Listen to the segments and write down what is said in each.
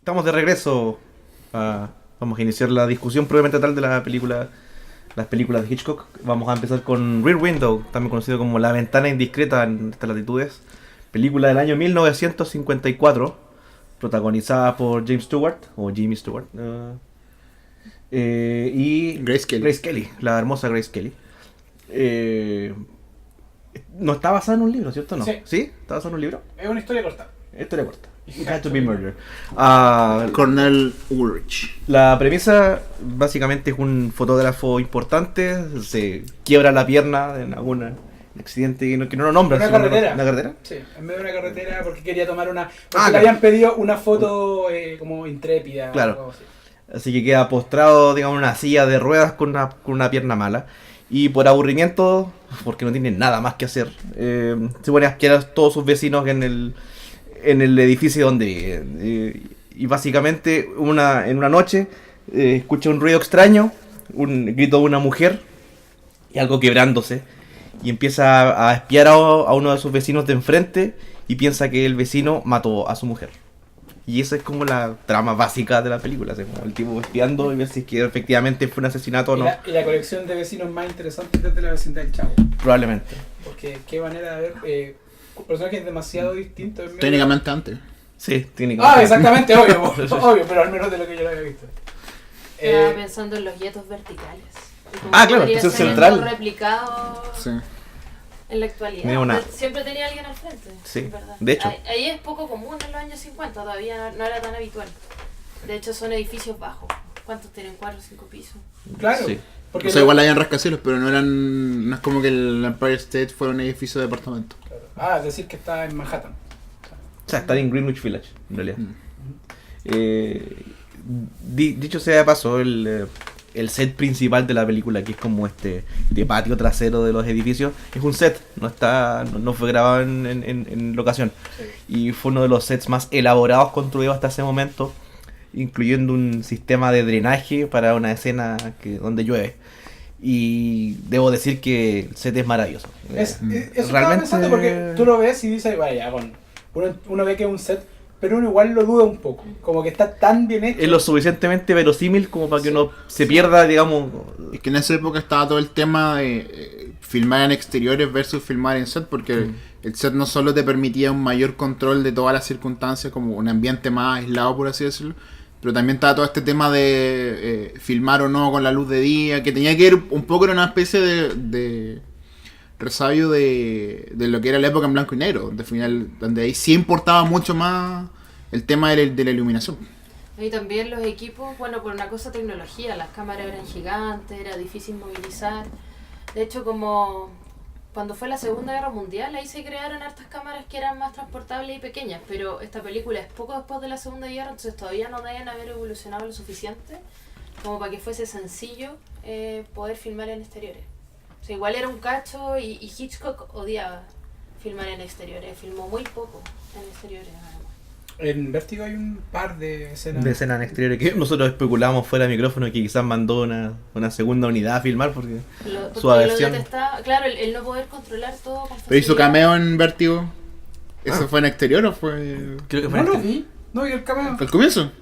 Estamos de regreso. Vamos a iniciar la discusión propiamente tal de las películas de Hitchcock. Vamos a empezar con Rear Window, también conocido como La Ventana Indiscreta en estas latitudes. Película del año 1954, protagonizada por James Stewart, o Jimmy Stewart, y Grace Kelly, la hermosa Grace Kelly. No está basada en un libro, ¿cierto? No. ¿Sí? ¿Está basada en un libro? Es una historia corta. Historia corta. It Had to Be Murder. Cornel Woolrich. La premisa básicamente es un fotógrafo importante, se quiebra la pierna en algún accidente que no lo nombran. ¿Una carretera? ¿Una carretera? Sí, en medio de una carretera porque quería tomar una... Porque le habían pedido una foto como intrépida. Claro. O algo Así que queda postrado, digamos, en una silla de ruedas con una pierna mala. Y por aburrimiento, porque no tiene nada más que hacer, se pone a espiar a todos sus vecinos en el edificio donde vive. Y básicamente en una noche escucha un ruido extraño, un grito de una mujer y algo quebrándose. Y empieza a espiar a uno de sus vecinos de enfrente y piensa que el vecino mató a su mujer. Y esa es como la trama básica de la película, como el tipo espiando y ver si es que efectivamente fue un asesinato o no. Y la colección de vecinos más interesante desde la vecindad del Chavo. Probablemente. Porque qué manera de ver personajes demasiado distintos. Técnicamente antes. Sí, técnicamente. Exactamente, obvio, pero al menos de lo que yo lo había visto. Estaba pensando en los yetos verticales. Claro, es central. Replicado en la actualidad. Siempre tenía alguien al frente. Sí, ¿verdad? de hecho. Ahí es poco común en los años 50, todavía no era tan habitual. De hecho, son edificios bajos. ¿Cuántos tienen? 4 o 5 pisos. Claro. Sí. O sea, igual habían rascacielos, pero no es como que el Empire State fuera un edificio de departamento. Claro. Es decir que está en Manhattan. O sea, está en Greenwich Village, en realidad. Dicho sea de paso, el set principal de la película, que es como de patio trasero de los edificios, es un set, no fue grabado en locación. Sí. Y fue uno de los sets más elaborados construidos hasta ese momento, incluyendo un sistema de drenaje para una escena donde llueve. Y debo decir que el set es maravilloso. Eso realmente pensando porque tú lo ves y dices, vaya, uno ve que es un set, pero uno igual lo duda un poco, como que está tan bien hecho. Es lo suficientemente verosímil como para que uno se pierda, digamos. Es que en esa época estaba todo el tema de filmar en exteriores versus filmar en set, porque el set no solo te permitía un mayor control de todas las circunstancias, como un ambiente más aislado, por así decirlo, pero también estaba todo este tema de filmar o no con la luz de día, que tenía que ir un poco, era una especie de resabio de lo que era la época en blanco y negro, donde ahí sí importaba mucho más el tema de la iluminación. Y también los equipos, por una cosa tecnología, las cámaras eran gigantes, era difícil movilizar. De hecho, como cuando fue la Segunda Guerra Mundial, ahí se crearon hartas cámaras que eran más transportables y pequeñas, pero esta película es poco después de la Segunda Guerra, entonces todavía no deben haber evolucionado lo suficiente como para que fuese sencillo poder filmar en exteriores. O sea, igual era un cacho y Hitchcock odiaba filmar en exteriores, filmó muy poco en exteriores además. En Vértigo hay un par de escenas. De escenas en exteriores que nosotros especulamos fuera de micrófono que quizás mandó una segunda unidad a filmar porque su aversión. Claro, el no poder controlar todo con facilidad. ¿Pero hizo cameo en Vértigo? ¿Eso fue en exterior o fue...? Creo que fue no lo vi, no vi el cameo. ¿Al comienzo?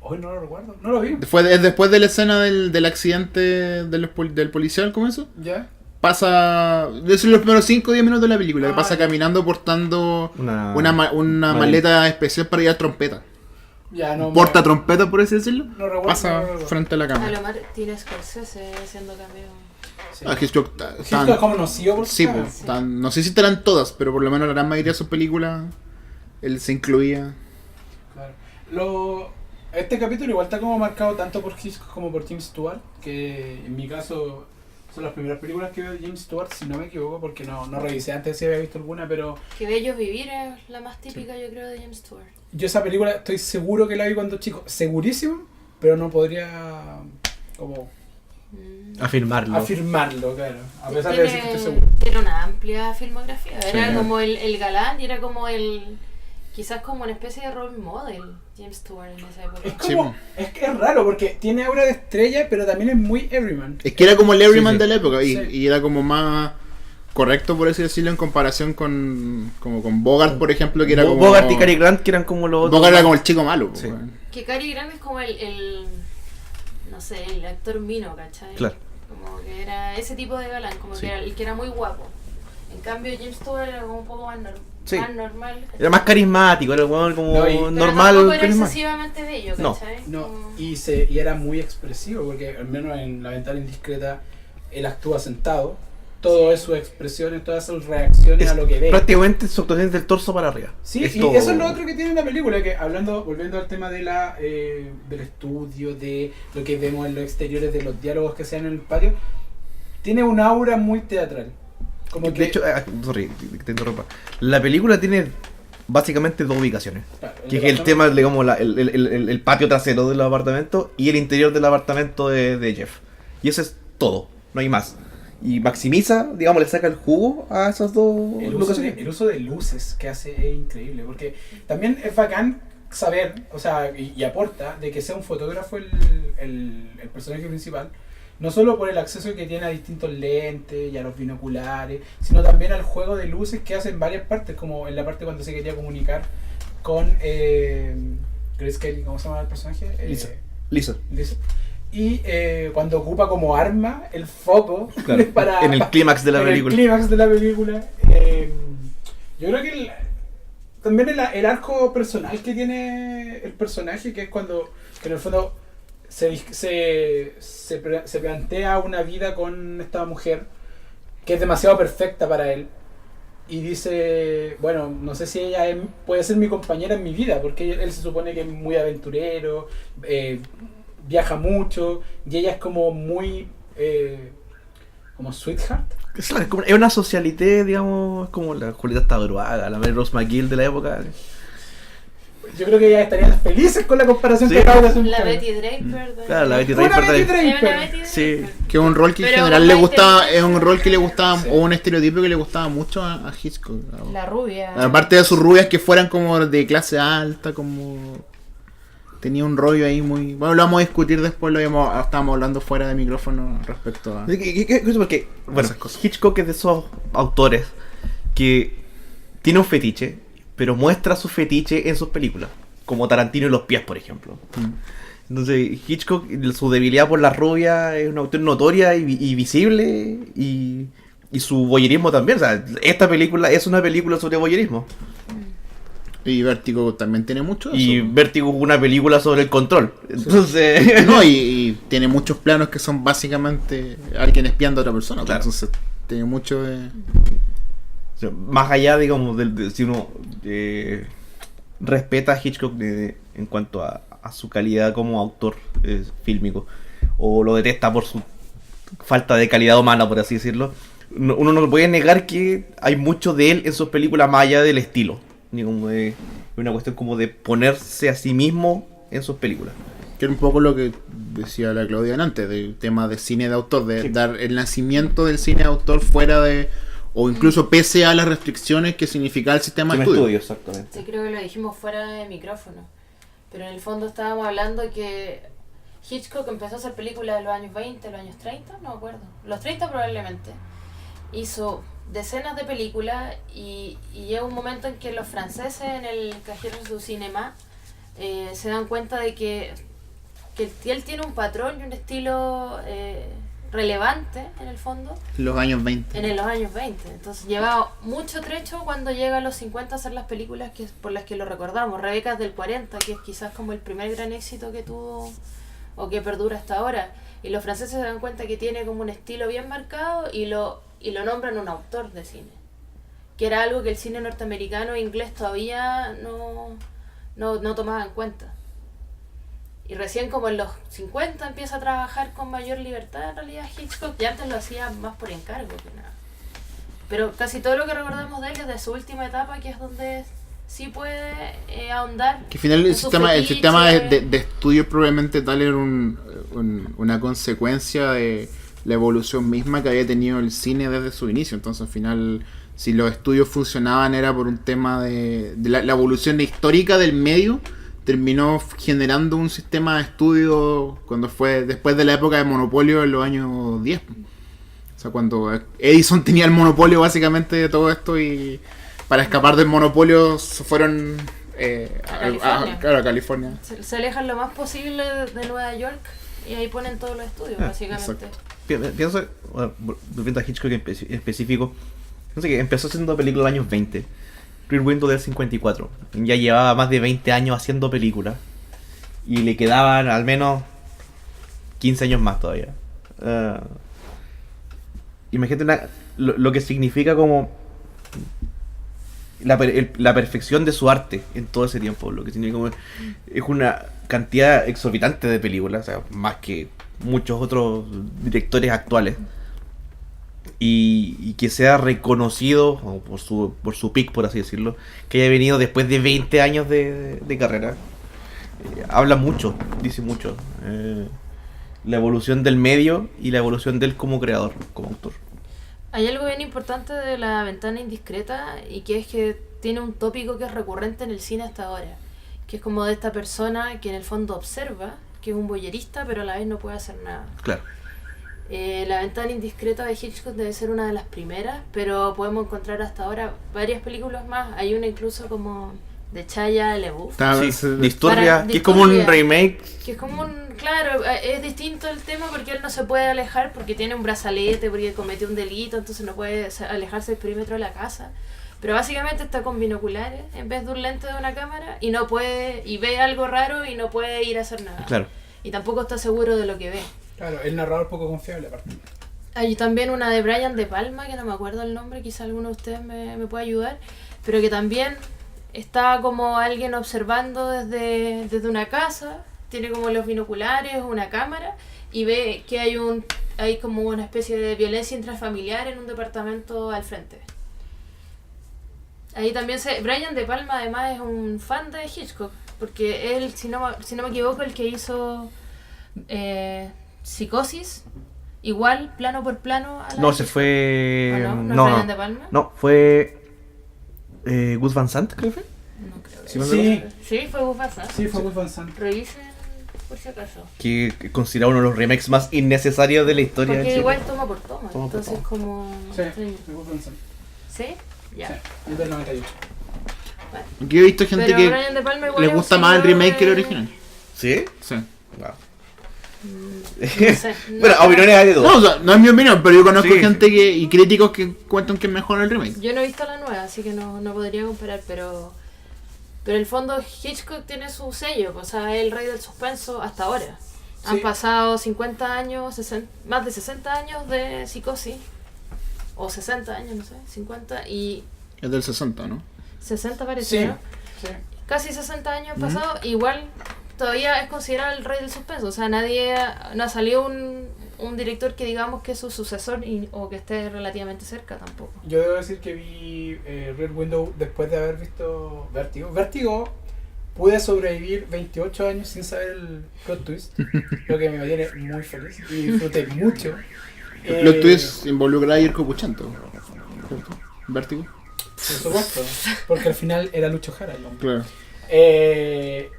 Hoy no lo recuerdo, no lo vi. ¿Es después de la escena del accidente del policía al comienzo? Ya. Pasa... Esos son los primeros 5 o 10 minutos de la película. Que pasa caminando portando una maleta especial para ir a trompeta. Ya, no. Porta trompeta, por así decirlo. No recuerdo. Pasa frente a la cámara. A lo más tiene Scorsese haciendo cameo. Sí. Hitchcock es como conocido por sí, no sé si estarán todas, pero por lo menos la gran mayoría de sus películas él se incluía. Claro. Este capítulo igual está como marcado tanto por Hitchcock como por James Stewart, que en mi caso son las primeras películas que veo de James Stewart, si no me equivoco, porque no revisé antes si había visto alguna, pero... Que Bellos Vivir es la más típica, yo creo, de James Stewart. Yo esa película estoy seguro que la vi cuando chico, segurísimo, pero no podría como... Afirmarlo, claro, a pesar de decir que estoy seguro. Tiene una amplia filmografía, era Sí. como el galán y era como quizás como una especie de role model, James Stewart en esa época. Es que es raro porque tiene aura de estrella, pero también es muy everyman. Es que era como el everyman Sí. de la época y era como más correcto, por así decirlo, en comparación con Bogart, por ejemplo, que era como... Bogart y Cary Grant, que eran como los otros. Bogart era como el chico malo. Sí. Weón. Que Cary Grant es como no sé, el actor mino, ¿cachai? Claro. Como que era ese tipo de galán, como Sí. que era el que era muy guapo. En cambio James Stewart era como un poco más, Sí. más normal. ¿cachai? Era más carismático, era como No, Pero normal. tampoco era carismático. excesivamente bello, No. ¿cachai? No, Como- y era muy expresivo, porque al menos en La Ventana Indiscreta él actúa sentado, todo es sus expresiones, todas sus reacciones Es a lo que ve. Prácticamente su actuación es del torso para arriba. Sí, Es y todo. eso es lo otro que tiene la película, que volviendo al tema de del estudio, de lo que vemos en los exteriores, de los diálogos que se dan en el patio, tiene un aura muy teatral. Como De hecho, sorry, te interrumpa. La película tiene básicamente dos ubicaciones. claro, Que es el tema, digamos, el patio trasero del apartamento y el interior del apartamento de Jeff. Y eso es todo, no hay más. Y maximiza, digamos, le saca el jugo a esas dos locaciones. el uso de luces que hace es increíble, porque también es bacán saber, o sea, y aporta de que sea un fotógrafo el personaje principal, no solo por el acceso que tiene a distintos lentes y a los binoculares, sino también al juego de luces que hace en varias partes, como en la parte cuando se quería comunicar con Grace Kelly, ¿cómo se llama el personaje? Lisa. Lisa. Y cuando ocupa como arma el foco Claro, para, en el clímax de la en película. el clímax de la película. Yo creo que también el arco personal que tiene el personaje, que es cuando que en el fondo se plantea una vida con esta mujer que es demasiado perfecta para él. Y dice, bueno, no sé si ella puede ser mi compañera en mi vida, porque él se supone que es muy aventurero, viaja mucho, y ella es como muy como sweetheart. Es una socialité, digamos, como la Julieta Tabaruaga, la Mary Rose McGill de la época. Yo creo que ellas estarían felices con la comparación Sí. que acabo de hacer. La Betty Draper. Claro, la Betty Una Draper. Betty también. Draper. Era una Betty Sí. Draper. Que es un rol que en Pero general con le más gustaba, es inteligencia. un rol que le gustaba, Sí. o un estereotipo que le gustaba mucho a Hitchcock. La rubia. Aparte de sus rubias que fueran como de clase alta, como... Tenía un rollo ahí muy... Bueno, lo vamos a discutir después, estábamos hablando fuera de micrófono respecto a... Porque, bueno, Esas cosas. Hitchcock es de esos autores que tiene un fetiche, pero muestra su fetiche en sus películas, como Tarantino y los pies, por ejemplo. Entonces, Hitchcock, su debilidad por la rubia es una cuestión notoria y visible, y su voyerismo también. O sea, esta película es una película sobre voyerismo. Y Vértigo también tiene mucho de Y eso. Vértigo es una película sobre el control. Entonces, No, y tiene muchos planos que son básicamente alguien espiando a otra persona. Claro. Entonces, tiene mucho de... o sea, más allá, digamos, si uno respeta a Hitchcock en cuanto a su calidad como autor fílmico, o lo detesta por su falta de calidad humana, por así decirlo, uno no puede negar que hay mucho de él en sus películas más allá del estilo. Digamos, una cuestión como de ponerse a sí mismo en sus películas. Que era un poco lo que decía la Claudia antes, del tema de cine de autor, de Sí. dar el nacimiento del cine de autor fuera de... O incluso pese a las restricciones que significaba el sistema de estudio. exactamente. Sí, creo que lo dijimos fuera de micrófono. Pero en el fondo estábamos hablando que Hitchcock empezó a hacer películas de los años 20, los años 30, no me acuerdo. Los 30 probablemente. Hizo decenas de películas y llega un momento en que los franceses en el Cajero du Cinéma se dan cuenta de que él tiene un patrón y un estilo relevante en el fondo Los años 20. en los años 20. Entonces lleva mucho trecho cuando llega a los 50 a hacer las películas por las que lo recordamos. Rebeca es del 40, que es quizás como el primer gran éxito que tuvo o que perdura hasta ahora. Y los franceses se dan cuenta que tiene como un estilo bien marcado y lo nombran un autor de cine. Que era algo que el cine norteamericano e inglés todavía no tomaba en cuenta. Y recién como en los 50 empieza a trabajar con mayor libertad en realidad Hitchcock, y antes lo hacía más por encargo que nada. Pero casi todo lo que recordamos de él es de su última etapa, que es donde sí puede ahondar. Que al final el en su sistema fetiche. de estudio probablemente tal era una consecuencia de la evolución misma que había tenido el cine desde su inicio. Entonces al final, si los estudios funcionaban era por un tema de la evolución histórica del medio. Terminó generando un sistema de estudio cuando fue después de la época de monopolio en los años 10. O sea, cuando Edison tenía el monopolio básicamente de todo esto y para escapar del monopolio se fueron A a California. Se alejan lo más posible de Nueva York y ahí ponen todos los estudios, básicamente. exacto. Pienso, bueno, volviendo a Hitchcock en específico, pienso que empezó haciendo películas en los años 20. Rear Window del 54. Ya llevaba más de 20 años haciendo películas. Y le quedaban al menos 15 años más todavía. Imagínate lo que significa como la perfección de su arte en todo ese tiempo. Lo que significa como es una cantidad exorbitante de películas, o sea, más que muchos otros directores actuales. Y que sea reconocido por su peak, por así decirlo, que haya venido después de 20 años de carrera. Habla mucho, dice mucho. La evolución del medio y la evolución de él como creador, como autor. Hay algo bien importante de La ventana indiscreta y que es que tiene un tópico que es recurrente en el cine hasta ahora, que es como de esta persona que en el fondo observa, que es un voyerista pero a la vez no puede hacer nada. Claro. La ventana indiscreta de Hitchcock debe ser una de las primeras, pero podemos encontrar hasta ahora varias películas más. Hay una incluso como de Shia LaBeouf. Disturbia, que es como un remake. Que es como un... Claro, es distinto el tema porque él no se puede alejar porque tiene un brazalete, porque cometió un delito, entonces no puede alejarse del perímetro de la casa. Pero básicamente está con binoculares en vez de un lente de una cámara y no puede, y ve algo raro y no puede ir a hacer nada. Claro. Y tampoco está seguro de lo que ve. Claro, el narrador poco confiable aparte. Hay también una de Brian De Palma, que no me acuerdo el nombre, quizá alguno de ustedes me pueda ayudar, pero que también está como alguien observando desde una casa, tiene como los binoculares, una cámara, y ve que hay como una especie de violencia intrafamiliar en un departamento al frente. Ahí también Brian De Palma además es un fan de Hitchcock, porque él, si no me equivoco, el que hizo Psicosis, igual, plano por plano. No, se fue... ¿O no? ¿Brian De Palma? No, fue... Gus Van Sant, creo que fue. No creo. Sí, fue Gus Van Sant. sí, fue Gus Van Sant. Revisen por si acaso. Que considera uno de los remakes más innecesarios de la historia del Porque cine. igual toma por toma, Oh, Toma por entonces toma. como... Sí, fue Gus Van Sant. ¿Sí? Ya. Sí, es del 98. Vale. Yo he visto gente Pero que Brian De Palma igual le es un gusta más el seguidor remake que el de- original. ¿Sí? Sí. Wow. No sé. Bueno, opiniones hay de No, todo. o sea, no es mi opinión, pero yo conozco Sí. gente y críticos que cuentan que es mejor el remake. Yo no he visto la nueva, así que no podría comparar, pero en el fondo Hitchcock tiene su sello, o sea, es el rey del suspenso hasta ahora. Han Sí. pasado 50 años, más de 60 años de Psicosis, o 60 años, no sé, 50 y Es del 60, ¿no? 60 parece, Sí, ¿no? sí. Casi 60 años pasados, igual todavía es considerado el rey del suspenso, o sea, no ha salido un director que digamos que es su sucesor o que esté relativamente cerca tampoco. Yo debo decir que vi Rear Window después de haber visto Vértigo. Vértigo pude sobrevivir 28 años sin saber el plot twist, lo que me tiene muy feliz y disfruté mucho. Los tweets involucra a Irko Puchento. Vértigo. Por supuesto, porque al final era Lucho Jara el hombre. Claro.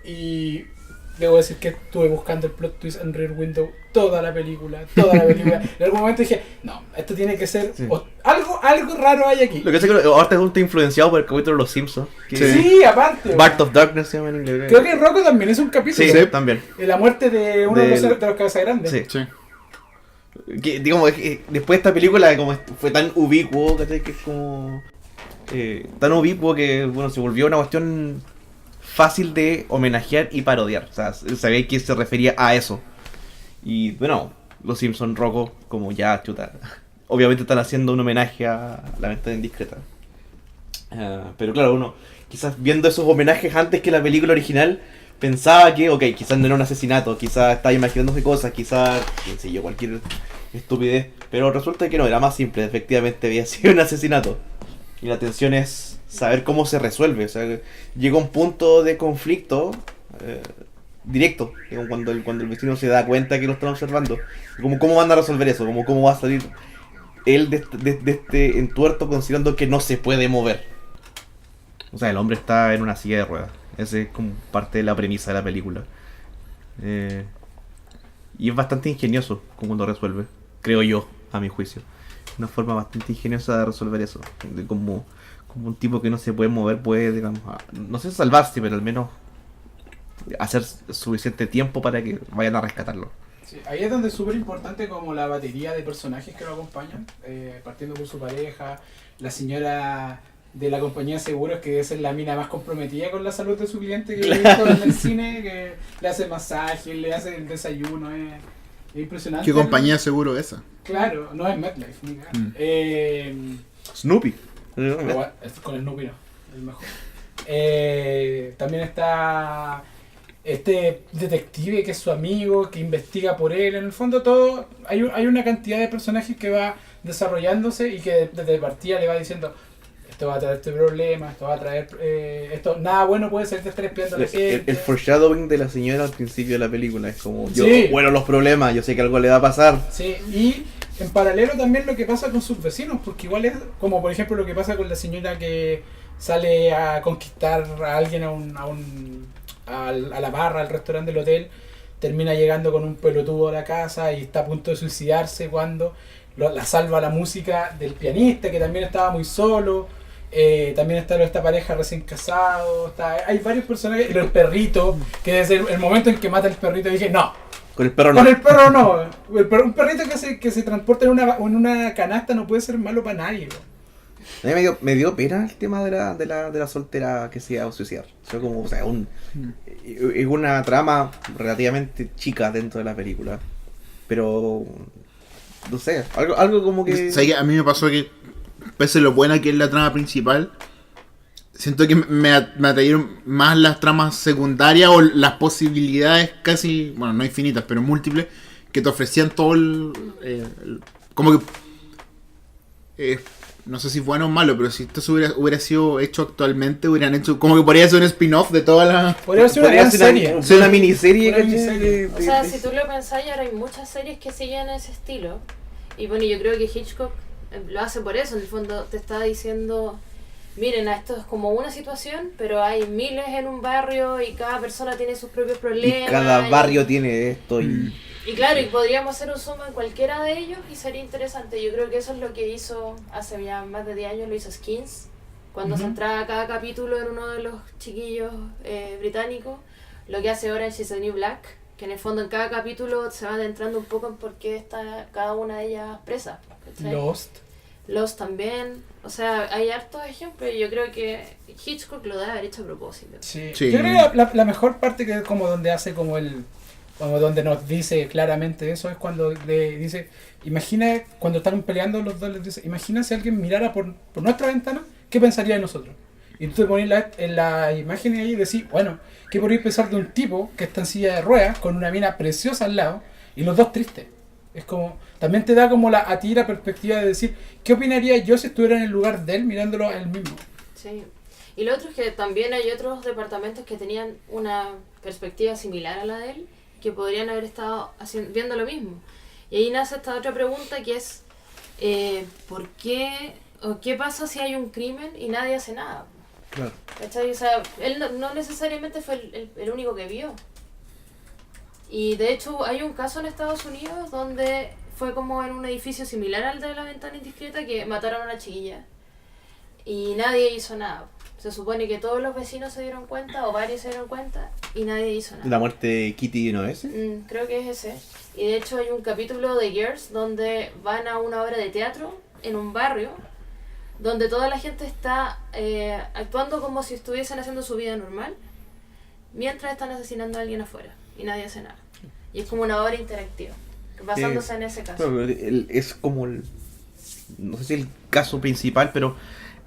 Y debo decir que estuve buscando el plot twist en Rear Window toda la película. En algún momento dije, no, esto tiene que ser... Sí. Algo raro hay aquí. Lo que sé que ahorita está influenciado por el capítulo de Los Simpsons. Que Sí, aparte. Bart of Darkness se llama en inglés. Creo que Rocco también es un capítulo. Sí, también. La muerte de uno de los cabezas grandes. Sí. Sí. Que, digamos, después de esta película como fue tan ubicuo, ¿cachai? Que es como... tan ubicuo que, bueno, se volvió una cuestión fácil de homenajear y parodiar. O sea, sabéis que se refería a eso. Y, bueno, Los Simpsons, Rocco, como ya, chuta. Obviamente están haciendo un homenaje a La ventana indiscreta. Pero claro, uno, quizás viendo esos homenajes antes que la película original, pensaba que, ok, quizás no era un asesinato, quizás estaba imaginándose cosas, quizás, qué sé yo, cualquier estupidez. Pero resulta que no, era más simple, efectivamente había sido un asesinato. Y la tensión es saber cómo se resuelve. O sea, llega un punto de conflicto directo, digamos, cuando el vecino se da cuenta que lo están observando. ¿Cómo van a resolver eso? ¿Cómo va a salir él de este entuerto considerando que no se puede mover? O sea, el hombre está en una silla de ruedas. Esa es como parte de la premisa de la película. Y es bastante ingenioso como lo resuelve, creo yo, a mi juicio. una forma bastante ingeniosa de resolver eso. De como un tipo que no se puede mover puede, digamos, no sé salvarse, pero al menos hacer suficiente tiempo para que vayan a rescatarlo. Sí, ahí es donde es súper importante como la batería de personajes que lo acompañan, partiendo por su pareja, la señora de la compañía de seguros, que es la mina más comprometida con la salud de su cliente que he visto en el cine, que le hace masaje, le hace el desayuno, es impresionante. ¿Qué compañía de seguro es esa? Claro, no es MetLife, ni nada. Snoopy. Con el Snoopy no, el mejor. También está este detective que es su amigo, que investiga por él. En el fondo todo, hay una cantidad de personajes que va desarrollándose y que desde partida le va diciendo: esto va a traer este problema, esto va a traer esto, nada bueno puede ser de estar espiando a la gente. El foreshadowing de la señora al principio de la película es como, Sí. bueno, los problemas, yo sé que algo le va a pasar. Sí, y en paralelo también lo que pasa con sus vecinos, porque igual es como por ejemplo lo que pasa con la señora que sale a conquistar a alguien a la barra, al restaurante del hotel, termina llegando con un pelotudo a la casa y está a punto de suicidarse cuando la salva la música del pianista, que también estaba muy solo. También está esta pareja recién casado, hay varios personajes, el perrito, que desde el momento en que mata el perrito dije, no, Con el perro no. con el perro no, un perrito que se transporta en una canasta no puede ser malo para nadie, bro. A mí me dio pena el tema de la soltera que se iba a suicidar. O sea, como, o sea, es una trama relativamente chica dentro de la película. Pero, no sé, algo como que... O sea, a mí me pasó que, pese a lo buena que es la trama principal, siento que me atrayeron más las tramas secundarias o las posibilidades casi, bueno, no infinitas, pero múltiples, que te ofrecían todo como que... no sé si es bueno o malo, pero si esto hubiera sido hecho actualmente, hubieran hecho... Como que podría ser un spin-off de toda la... Podría ser una gran serie. Una miniserie, Una ¿cachai? miniserie. O sea, si tú lo pensáis, ahora hay muchas series que siguen ese estilo. Y bueno, yo creo que Hitchcock lo hace por eso. En el fondo te está diciendo, miren, esto es como una situación, pero hay miles en un barrio y cada persona tiene sus propios problemas. Y cada barrio tiene esto Y claro, y podríamos hacer un zoom en cualquiera de ellos y sería interesante. Yo creo que eso es lo que hizo hace ya más de 10 años, lo hizo Skins. Cuando centraba cada capítulo en uno de los chiquillos británicos. Lo que hace Orange is the New Black, que en el fondo en cada capítulo se va adentrando un poco en por qué está cada una de ellas presa. ¿Cachai? Lost también. O sea, hay hartos ejemplos y yo creo que Hitchcock lo debe haber hecho a propósito. Sí. Sí. Yo creo que la mejor parte, que es como donde hace como donde nos dice claramente eso, es cuando le dice, imagina, cuando están peleando los dos, les dice, imagina si alguien mirara por nuestra ventana, ¿qué pensaría de nosotros? Y tú te pones en la imagen ahí y decís, bueno, ¿qué podrías pensar de un tipo que está en silla de ruedas con una mina preciosa al lado y los dos tristes? Es como, también te da como a ti la perspectiva de decir, ¿qué opinaría yo si estuviera en el lugar de él mirándolo a él mismo? Sí. Y lo otro es que también hay otros departamentos que tenían una perspectiva similar a la de él, que podrían haber estado viendo lo mismo. Y ahí nace esta otra pregunta, que es ¿por qué o qué pasa si hay un crimen y nadie hace nada? Claro. ¿Cachai? O sea, él no necesariamente fue el único que vio. Y de hecho hay un caso en Estados Unidos donde fue como en un edificio similar al de la ventana indiscreta, que mataron a una chiquilla y nadie hizo nada. Se supone que todos los vecinos se dieron cuenta, o varios se dieron cuenta, y nadie hizo nada. ¿La muerte de Kitty no es? Creo que es ese. Y de hecho hay un capítulo de Girls donde van a una obra de teatro en un barrio donde toda la gente está actuando como si estuviesen haciendo su vida normal mientras están asesinando a alguien afuera y nadie hace nada. Y es como una obra interactiva, basándose en ese caso. Claro, es como no sé si el caso principal, pero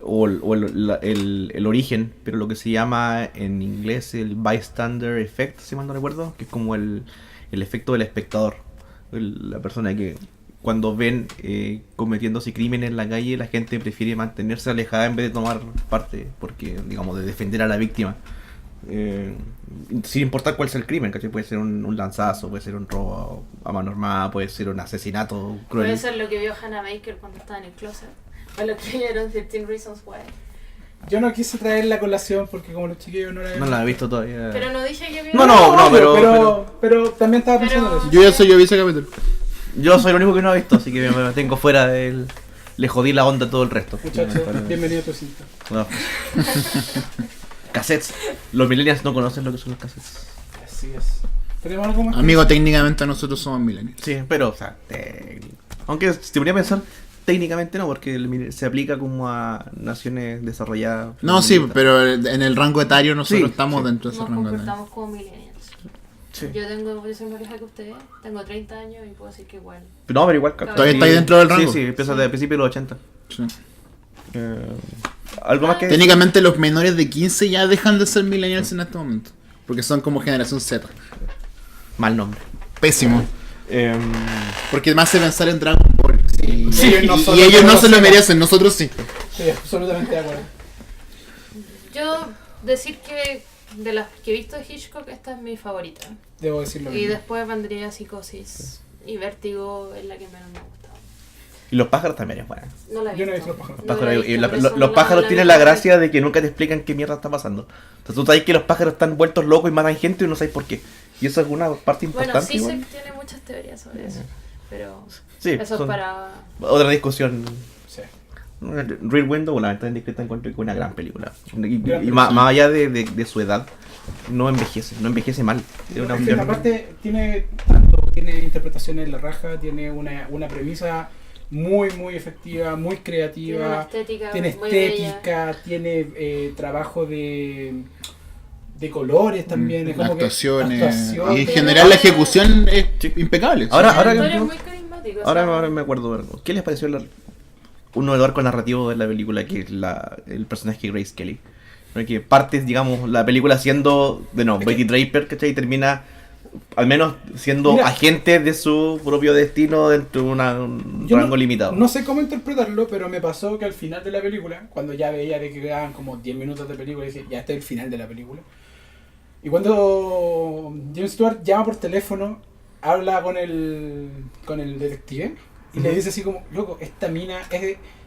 el origen, pero lo que se llama en inglés el bystander effect, si mal no recuerdo, que es como el efecto del espectador. La persona que cuando ven cometiéndose crímenes en la calle, la gente prefiere mantenerse alejada en vez de tomar parte, porque, digamos, de defender a la víctima. Sin importar cuál sea el crimen, ¿cachai? Puede ser un lanzazo, puede ser un robo a mano armada, puede ser un asesinato cruel. Puede ser lo que vio Hannah Baker cuando estaba en el closet, o lo que vieron 13 Reasons Why. Yo no quise traer la colación porque como los chiquillos no la No la he visto todavía. Pero no dije que vio. No, pero también estaba pensando en eso. Yo vi ese capítulo. Yo soy el único que no ha visto, así que me mantengo fuera del... le jodí la onda a todo el resto. Muchachos, bienvenido a tu cinta. No. Cassettes. Los millennials no conocen lo que son los cassettes. Así es. ¿Tenemos algo más? Amigo, técnicamente nosotros somos millennials. Sí, pero, o sea, aunque si podría pensar, técnicamente no, porque se aplica como a naciones desarrolladas. No, sí, pero en el rango etario nosotros Sí, estamos sí. dentro de ese Nos rango etario. comportamos como millennials. Sí. Yo soy más vieja que ustedes, tengo 30 años y puedo decir que igual. No, pero igual. ¿Todavía estáis dentro del rango? Sí, empieza desde principios de los 80. Sí. ¿Algo más que Técnicamente los menores de 15 ya dejan de ser millennials en este momento. Porque son como generación Z. Mal nombre. Pésimo. Eh, Porque me hace pensar en Dragon Ball. Sí. Sí, Y, no y solo ellos no se lo conocemos. merecen, nosotros sí. Sí, absolutamente de acuerdo. Yo decir que de las que he visto de Hitchcock, esta es mi favorita. Debo decirlo. Y mismo. después vendría Psicosis y Vértigo, es la que menos me ha gustado. y los pájaros también es buena. No la he Yo no he visto. visto Los Pájaros. Los No la he pájaros, visto, y por eso los no pájaros la tienen vi. la gracia de que nunca te explican qué mierda está pasando. Entonces tú sabes que los pájaros están vueltos locos y matan gente y no sabes por qué. Y eso es una parte importante. Bueno, sí igual. tiene muchas teorías sobre eso, pero Sí, eso es son para... otra discusión. Sí. Rear Window o La Ventana Indiscreta encuentro que es una gran película. Y Gran más allá de su edad, no envejece mal. Es una Es que opción. aparte tiene interpretaciones en la raja, tiene una premisa muy efectiva, muy Tiene una creativa, estética tiene muy bella. estética, tiene trabajo de colores también, es como que Actuaciones. actuación. Y en general la ejecución es impecable. sí. Ahora- El que- actor es muy carismático. Ahora me acuerdo de algo. ¿Qué les pareció uno del arco narrativo de la película, que es el personaje de Grace Kelly? ¿No? Que parte, digamos, la película siendo, Betty Draper, ¿cachai? Y termina, al menos, siendo Mira. agente de su propio destino dentro de un Yo rango limitado. No sé cómo interpretarlo, pero me pasó que al final de la película, cuando ya veía de que quedaban como 10 minutos de película, dije, ya está el final de la película. Y cuando James Stewart llama por teléfono, habla con el detective y le dice así como, loco, esta mina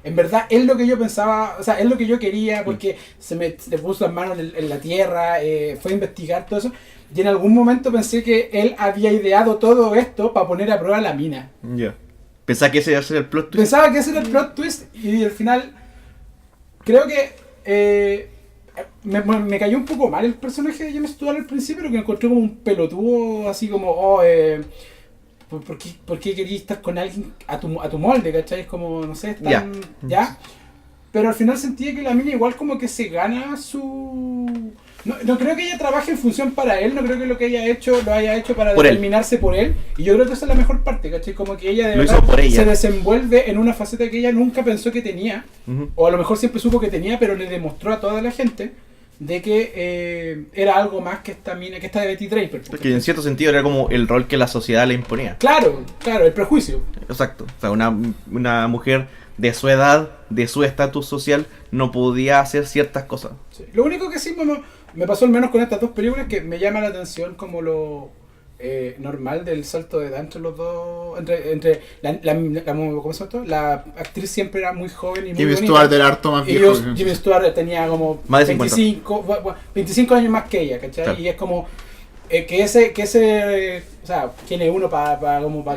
en verdad es lo que yo pensaba, o sea, es lo que yo quería porque le puso las manos en la tierra, fue a investigar todo eso. Y en algún momento pensé que él había ideado todo esto para poner a prueba a la mina. Ya. Pensaba que ese iba a ser el plot twist. Pensaba que ese era el plot twist y al final creo que me cayó un poco mal el personaje de James Stewart al principio, porque me encontré como un pelotudo así como, ¿por qué querías estar con alguien a tu molde, ¿cachai? Es como, no sé, están, ¿ya? Pero al final sentí que la mina igual como que se gana su... No creo que ella trabaje en función para él, no creo que lo que haya hecho lo haya hecho para Por él. determinarse por él. Y yo creo que esa es la mejor parte, ¿cachai? Como que ella de Lo verdad hizo por ella. se desenvuelve en una faceta que ella nunca pensó que tenía. Ujú. O a lo mejor siempre supo que tenía, pero le demostró a toda la gente de que era algo más que esta mina, que esta de Betty Draper. Que en cierto sentido era como el rol que la sociedad le imponía. Claro, el prejuicio. Exacto. O sea, una mujer de su edad, de su estatus social, no podía hacer ciertas cosas. Sí. Lo único que sí me pasó al menos con estas dos películas que me llama la atención como lo normal del salto de edad entre los dos, entre ¿cómo se llama esto? La actriz siempre era muy joven y muy Jimmy bonita. Stewart era harto más Y viejo. Jimmy Stewart tenía como Más de 50. 25 años más que ella, ¿cachai? Claro. Y es como que ese o sea, quién es uno para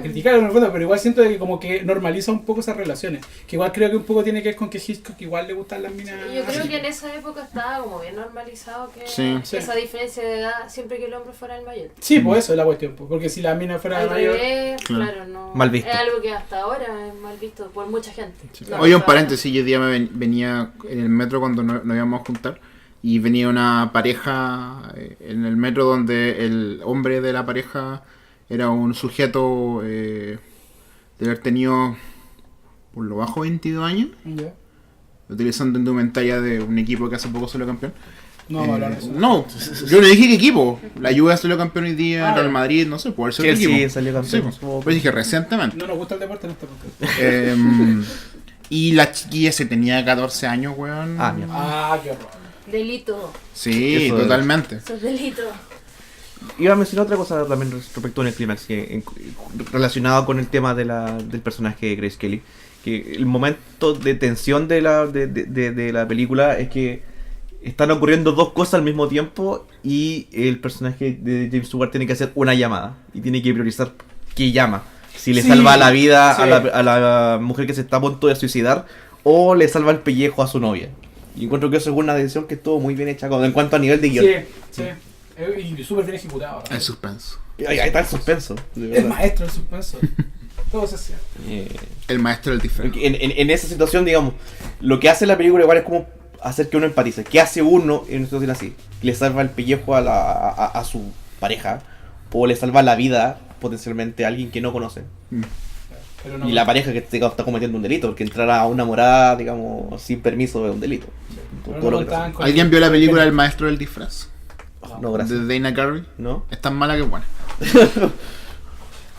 criticar en el fondo, pero igual siento que como que normaliza un poco esas relaciones, que igual creo que un poco tiene que ver con que Hitchcock igual le gustan las minas. Yo creo así. que en esa época estaba como bien normalizado que Sí. esa diferencia de edad, siempre que el hombre fuera el mayor. Sí, pues eso es la cuestión, pues, porque si la mina fuera Al mayor... revés, Claro. claro, no. Mal visto. Es algo que hasta ahora es mal visto por mucha gente. No, Oye, un o sea, paréntesis, yo hoy día venía en el metro cuando nos íbamos a juntar y venía una pareja en el metro donde el hombre de la pareja era un sujeto de haber tenido por lo bajo 22 años, Ya. utilizando indumentaria de un equipo que hace poco salió campeón. No vamos a hablar de eso. No, yo no dije qué equipo. La Juve salió campeón hoy día, Ah, Real ya. Madrid, no sé, puede ser otro Chelsea equipo. salió campeón. Sí, pues dije recientemente. No nos gusta el deporte en este podcast. Y la chiquilla se tenía 14 años, weón. Ah, mierda. Ah, qué horror. Delito. Sí, Eso es. totalmente. Eso es delito. Iba a mencionar otra cosa también respecto en el clímax, relacionado con el tema del personaje de Grace Kelly. Que el momento de tensión de la película es que están ocurriendo dos cosas al mismo tiempo y el personaje de James Stewart tiene que hacer una llamada y tiene que priorizar qué llama. Si le Sí, salva la vida sí. a la mujer que se está a punto de suicidar, o le salva el pellejo a su novia. Y encuentro que eso es una decisión que estuvo muy bien hecha en cuanto a nivel de guión. Sí. Y súper bien ejecutado. El suspenso. Ahí está el suspenso. de El verdad. maestro del suspenso. Todo se hacía. El maestro del disfraz. En esa situación, digamos, lo que hace la película igual es como hacer que uno empatice. ¿Qué hace uno en una situación así? ¿Le salva el pellejo a su pareja? ¿O le salva la vida potencialmente a alguien que no conoce? Pero no, Y la pareja que está cometiendo un delito, porque entrar a una morada, digamos, sin permiso es un delito. pero Todo no lo que contaban pasa. con ¿Alguien vio la película El maestro del disfraz? No, gracias. De Dana Carvey. ¿No? Es tan mala que buena.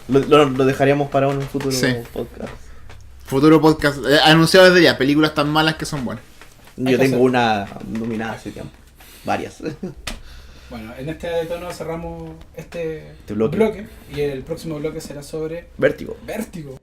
Lo dejaríamos para un futuro Sí. podcast. Futuro podcast. Anunciado desde ya. Películas tan malas que son buenas. Yo Hay que tengo hacer. una nominada hace tiempo. Varias. Bueno, en este tono cerramos este bloque. y el próximo bloque será sobre Vértigo. Vértigo.